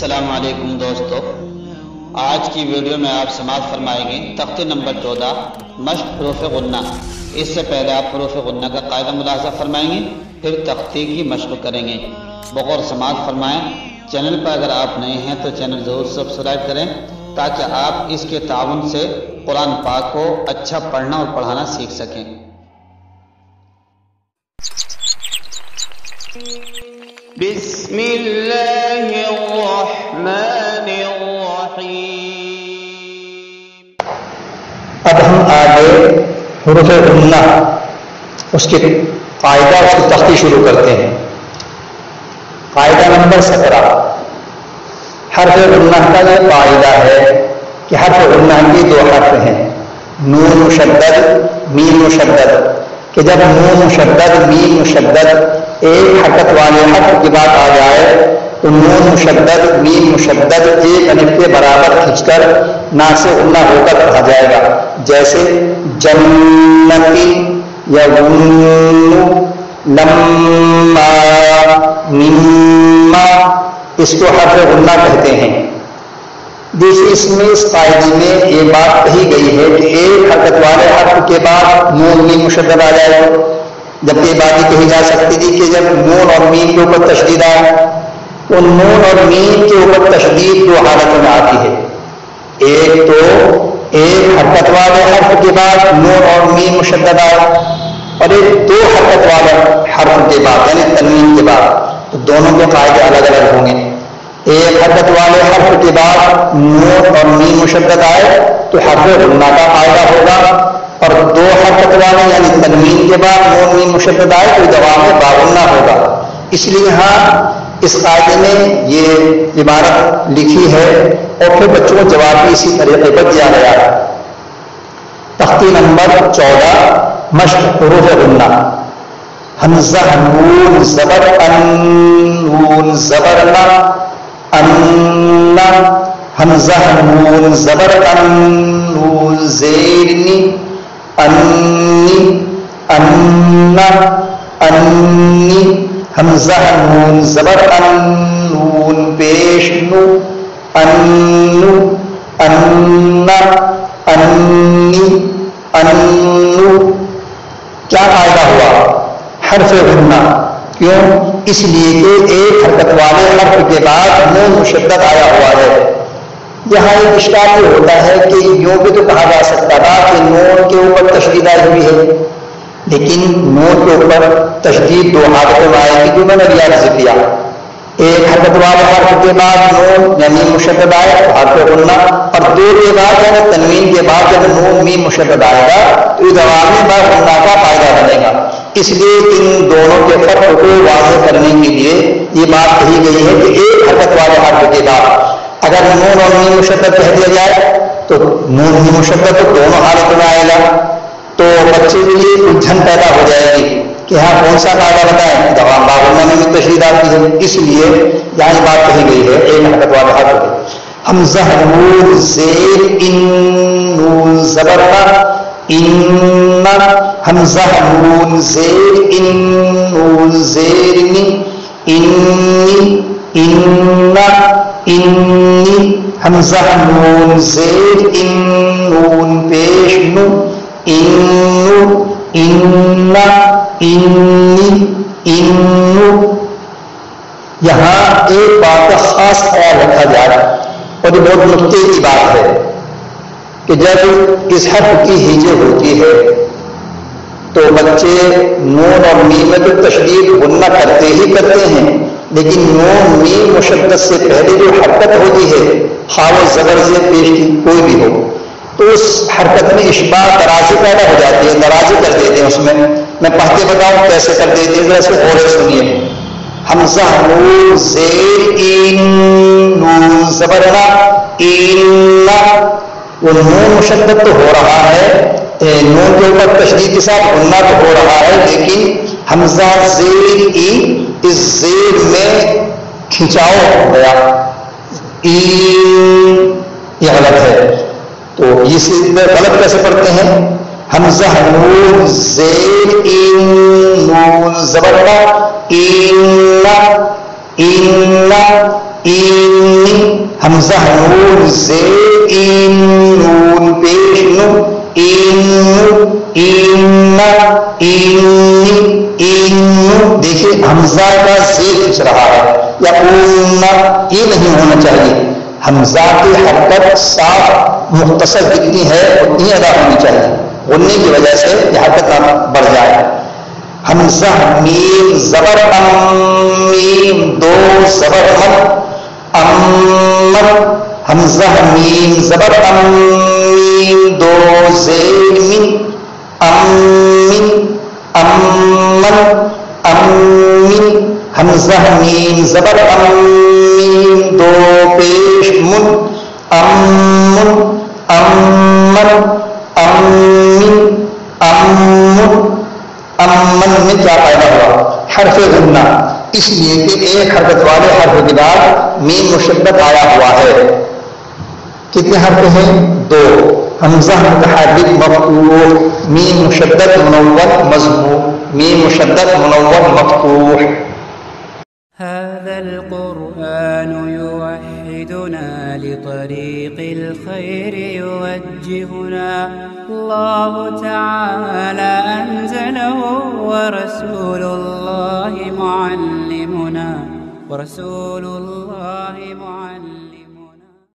السلام علیکم دوستو، آج کی ویڈیو میں آپ سماعت فرمائیں گے تختی نمبر 14 مشق حروف غنہ۔ اس سے پہلے آپ حروف غنہ کا قاعدہ ملاحظہ فرمائیں گے، پھر تختی کی مشق کریں گے۔ بغور سماعت فرمائیں۔ چینل پر اگر آپ نئے ہیں تو چینل ضرور سبسکرائب کریں تاکہ آپ اس کے تعاون سے قرآن پاک کو اچھا پڑھنا اور پڑھانا سیکھ سکیں۔ بسم اللہ الرحمن الرحیم۔ اب ہم آگے حروف غنہ اس کے قاعدہ اس کی تختی شروع کرتے ہیں۔ قاعدہ نمبر 17۔ حرف غنہ کا یہ قاعدہ ہے کہ حرف غنہ کے دو حرف ہیں، نون مشدد میم مشدد، کہ جب نون مشدد میم مشدد ایک حرکت والے حرف کے بعد آ جائے تو نون مشدد میم مشدد ایک الف کے برابر کھنچ کر ناصب غنہ ہو کر پڑھا جائے گا، جیسے جنتی یا لما مما، اس کو حرف غنہ کہتے ہیں۔ اس قاعدے میں یہ بات کہی گئی ہے کہ ایک حرکت والے حرف کے بعد نون میم مشدد آ جائے گا، جبکہ یہ بات کہی جا سکتی تھی کہ جب نون اور میم کے اوپر تشدید آئے تو نون اور میم کے اوپر تشدید دو حالتوں میں آتی ہے، ایک تو ایک حرکت والے حرف کے بعد نون اور میم مشدد آئے، اور ایک دو حرکت والے حرف کے بعد یعنی تنوین کے بعد، تو دونوں کے قاعدے الگ الگ ہوں گے۔ ایک حرکت والے حرف کے بعد نون اور میم مشدد آئے تو حرف غنہ کا قاعدہ ہوگا، اور دو حرکت والے یعنی تنوین کے بعد نون میم مشدد آئے تو جواب میں باغنہ ہوگا۔ اس لیے یہاں اس قاعدے میں یہ عبارت لکھی ہے اور پھر بچوں کو جواب بھی اسی طریقے پر دیا گیا ہے۔ تختی نمبر 14 مشق حروف غنہ۔ حمزہ نون زبر ان، نون زبر نہ ان، حمزہ نون زبر ان، نون زیر نی انی ان، انی، حمزہ نون زبر ان، نون پیش نو انو، ان، انی، انو۔ کیا قاعدہ ہوا؟ حرف غنہ۔ کیوں؟ اس لیے کہ ایک حرکت والے حرف کے بعد نون مشدد آیا ہوا ہے۔ یہاں ایک اشکال یہ ہوتا ہے کہ یوں بھی تو کہا جا سکتا تھا کہ نون کے اوپر تشدید آئی ہوئی ہے، لیکن نون کے اوپر تشدید دو حالتوں میں آئے گی جو میں نے ابھی عرض کیا۔ ایک حرکت والے حرف کے بعد نون یا میم مشدد آئے تو حرف غنہ، اور دو کے بعد یعنی تنوین کے بعد جب نون میم مشدد آئے گا تو ادغام میں باغنہ کا قاعدہ بنے گا۔ اس لیے ان دونوں کے فرق کو واضح کرنے کے لیے یہ بات کہی گئی ہے کہ ایک حرکت والے حرف کے بعد اگر نون اور میم مشدد کہہ دیا جائے تو نون میم مشدد تو دونوں حالتوں میں آئے گا، تو بچے کے لیے الجھن پیدا ہو جائے گی کہ ہاں کون سا قاعدہ بتائیں، دوام باغنہ میں بھی تشدید آتی ہے۔ اس لیے یہاں یہ بات کہی گئی ہے ایک حرکت والے حرف ہے۔ حمزہ نون زیر ان، نون زبر ان، حمزہ نون زیر ان، نون زیر نی انی، ان، انی، حمزہ نون زیر ان، نون پیش نو انو، ان، انی، انو۔ یہاں ایک بات کا خاص خیال رکھا جا رہا ہے اور یہ بہت نقطے کی بات ہے کہ جب اس حرف کی ہجے ہوتی ہے تو بچے نون اور میم میں تو تشدید غنہ کرتے ہی کرتے ہیں، لیکن نون میم مشدد سے پہلے جو حرکت ہوتی ہے خواہ وہ زبر سے پیش کی کوئی بھی ہو تو اس حرکت میں اشباع درازی پیدا ہو جاتی ہے، درازی کر دیتے ہیں۔ اس میں پڑھتے بتاؤں کیسے کر دیتے ہیں، ذرا سے اور سنیے۔ حمزہ نون زیر ان، نون زبر ان، وہ نون مشدد تو ہو رہا ہے، نون کے اوپر تشدید کے ساتھ غنہ تو ہو رہا ہے، لیکن حمزہ زیر ای، اس زیر میں کھنچاؤ ہو گیا، یہ غلط ہے۔ تو اس غلط کیسے پڑھتے ہیں؟ حمزہ نون زیر ان، نون زبر ان، اینی حمزہ نون زیر این نون پیش نو این این اینی این دیکھیے حمزہ کا زیر کھنچ رہا ہے یا اون یہ نہیں ہونا چاہیے. حمزہ کی حرکت صاف مختصر کتنی ہے اتنی ادا ہونی چاہیے. غننے کی وجہ سے یہ حرکت بڑھ جائے. حمزہ میم زبر میم دو زبر ام حمزہ میم زبر میم دو زیر من ام حمزہ میم زبر میم دو پیش من امن میں کیا پیدا ہوا؟ حرف غنہ، اس لیے کہ ایک حرکت والے حرف کے بعد میم مشدد آیا ہوا ہے. کتنے حرف ہیں؟ دو. حمزہ متحرک مفتوح، میم مشدد منون مضموم، میم مشدد منون مفتوح. هذا القرآن يوحدنا لطريق الخير يوجهنا الله تعالى أنزله ورسول الله معلمنا